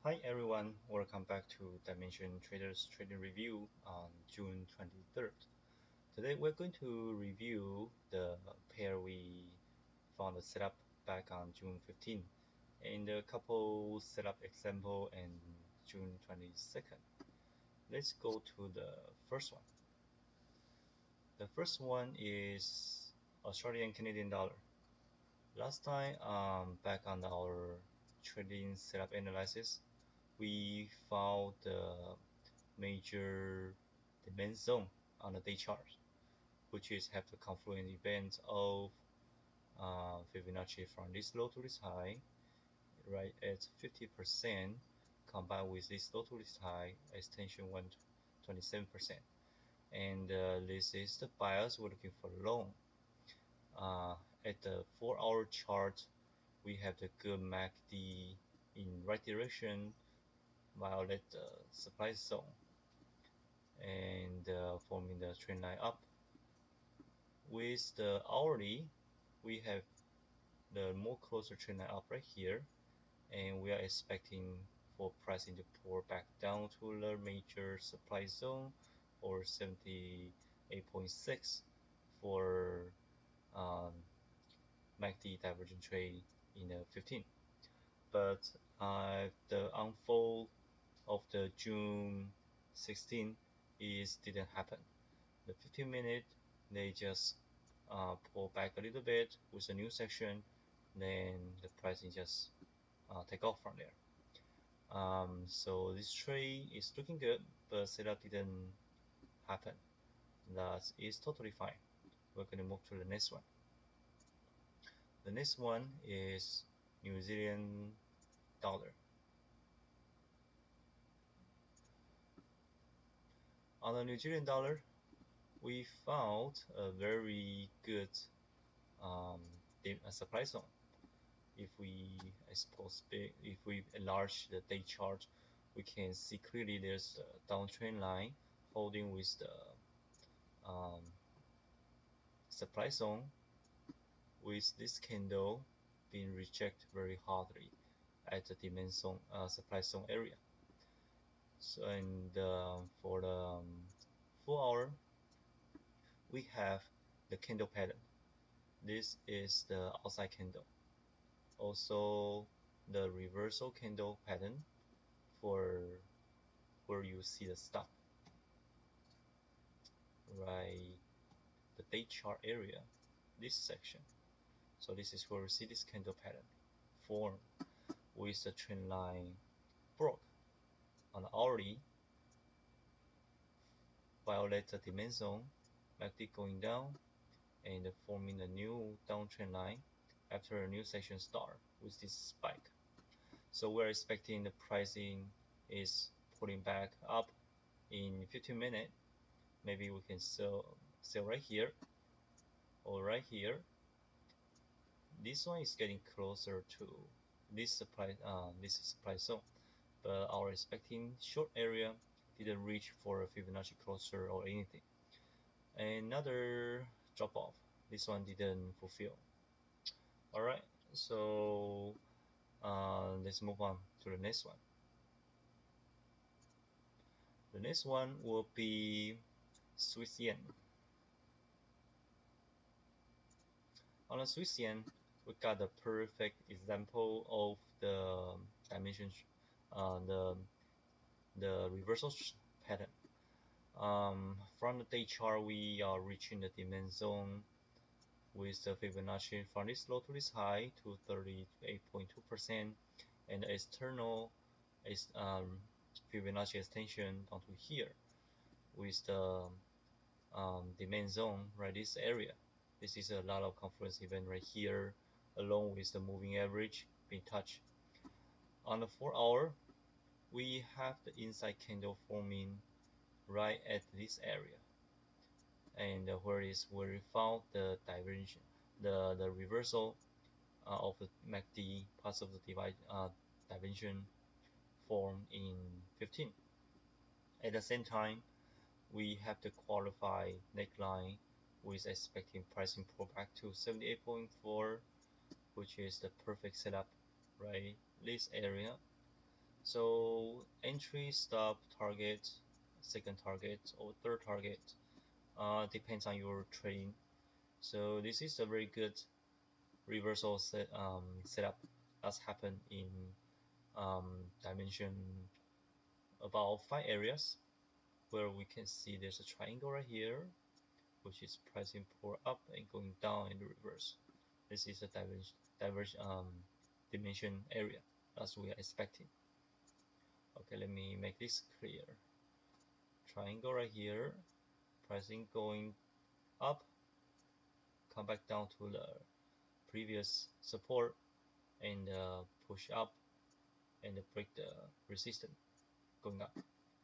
Hi everyone, welcome back to Dimension Traders Trading Review on June 23rd. Today we're going to review the pair we found a setup back on June 15th and a couple setup example in June 22nd. Let's go to the first one. The first one is Australian Canadian dollar. Last time back on our trading setup analysis, we found the major demand zone on the day chart, which is have the confluent event of Fibonacci from this low to this high, right at 50%, combined with this low to this high extension 127%. And this is the bias we're looking for long. At the 4-hour chart, we have the good MACD in right direction, violet the supply zone, and forming the trend line up. With the hourly, we have the more closer trend line up right here, and we are expecting for pricing to pour back down to the major supply zone or 78.6 for MACD divergent trade in the 15. But the unfold of the June 16 didn't happen. The 15-minute, they just pull back a little bit with a new section, then the pricing just take off from there. So this trade is looking good, but setup didn't happen. That is totally fine. We're going to move to the next one. The next one is New Zealand dollar. On the New Zealand dollar, we found a very good supply zone. If we enlarge the day chart, we can see clearly there's a downtrend line holding with the supply zone, with this candle being rejected very hardly at the demand zone, supply zone area. So, and for the 4-hour, we have the candle pattern. This is the outside candle. Also, the reversal candle pattern for where you see the stop, right? The day chart area, this section. So this is where we see this candle pattern form with the trend line broke on the hourly, violate the demand zone, MACD going down, and forming a new downtrend line after a new section start with this spike. So we're expecting the pricing is pulling back up in 15 minutes. Maybe we can sell right here or right here. This one is getting closer to this supply zone, but our expecting short area didn't reach for a Fibonacci closure or anything. Another drop off. This one didn't fulfill. All right, so let's move on to the next one. The next one will be Swiss yen. On the Swiss yen, we got the perfect example of the dimensions, the reversal pattern. From the day chart, we are reaching the demand zone with the Fibonacci from this low to this high to 38.2%, and the external is Fibonacci extension down to here with the demand zone right this area. This is a lot of confluence event right here, along with the moving average being touched. On the 4-hour, we have the inside candle forming right at this area, and where we found the divergence, the reversal of the MACD parts of the divergence formed in 15. At the same time, we have the qualified neckline with expecting pricing pullback to 78.4, which is the perfect setup, right? This area. So entry, stop, target, second target, or third target depends on your trading. So this is a very good reversal setup that's happened in um, dimension about 5 areas, where we can see there's a triangle right here, which is pricing pour up and going down in the reverse. This is a dimension area as we are expecting. Okay, let me make this clear. Triangle right here, pricing going up, come back down to the previous support and push up and break the resistance going up.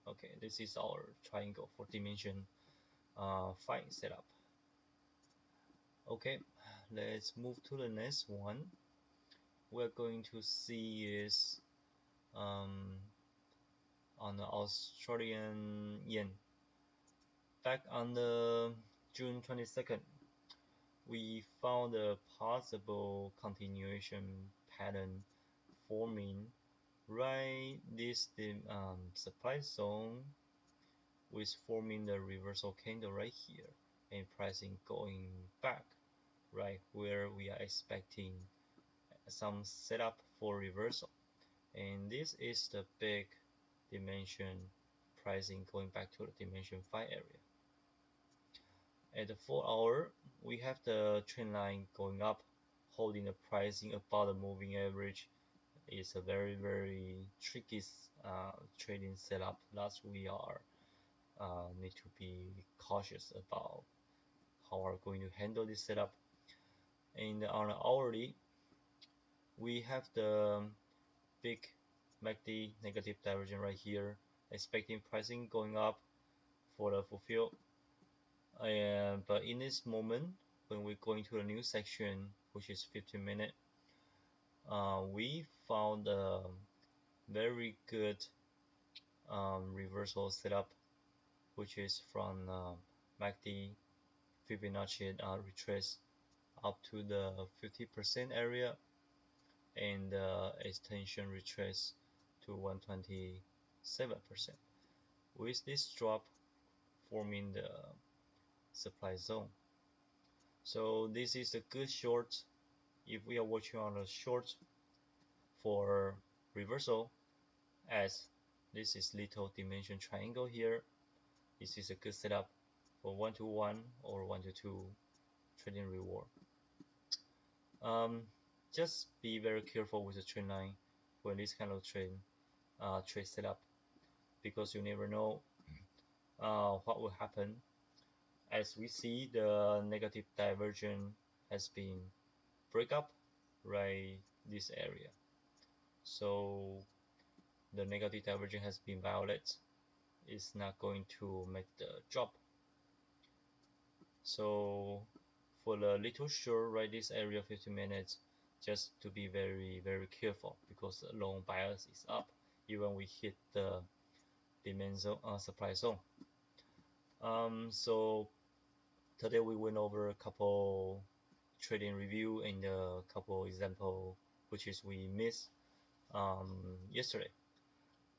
Okay, this is our triangle for dimension 5 setup. Okay, let's move to the next one. We're going to see is on the Australian yen. Back on the June 22nd, we found a possible continuation pattern forming right this the supply zone, with forming the reversal candle right here and pricing going back right where we are expecting some setup for reversal. And this is the big dimension pricing going back to the dimension 5 area. At the 4 hour, we have the trend line going up, holding the pricing above the moving average. It's a very tricky trading setup that we are need to be cautious about how we're going to handle this setup. And on the hourly, we have the big MACD negative divergence right here, expecting pricing going up for the fulfill. But in this moment, when we go into a new section, which is 15-minute, we found a very good reversal setup, which is from MACD Fibonacci retrace up to the 50% area and extension retrace to 127%, with this drop forming the supply zone. So this is a good short. If we are watching on a short for reversal, as this is little dimension triangle here, this is a good setup for 1-to-1 or 1-to-2 trading reward. Just be very careful with the trend line when this kind of trade setup, because you never know what will happen. As we see, the negative divergence has been break up right this area, so the negative divergence has been violated. It's not going to make the drop. So for the little short right this area 15 minutes, just to be very careful, because the long bias is up even we hit the demand zone supply zone. So today we went over a couple trading review and a couple example which is we missed yesterday.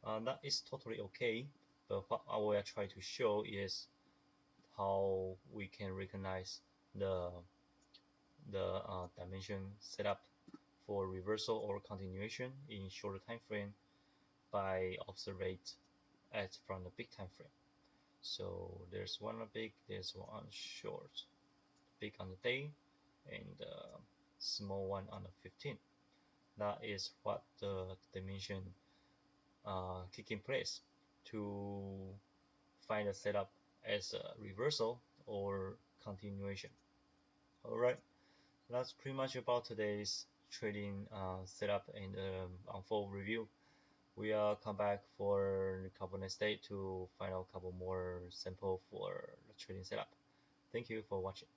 That is totally okay, but what I will try to show is how we can recognize the dimension setup for reversal or continuation in shorter time frame by observate at from the big time frame. So there's one big, there's one short. Big on the day and small one on the 15. That is what the dimension kick in place to find a setup as a reversal or continuation. Alright, that's pretty much about today's trading setup and unfold review. We will come back for a couple next day to find out a couple more sample for the trading setup. Thank you for watching.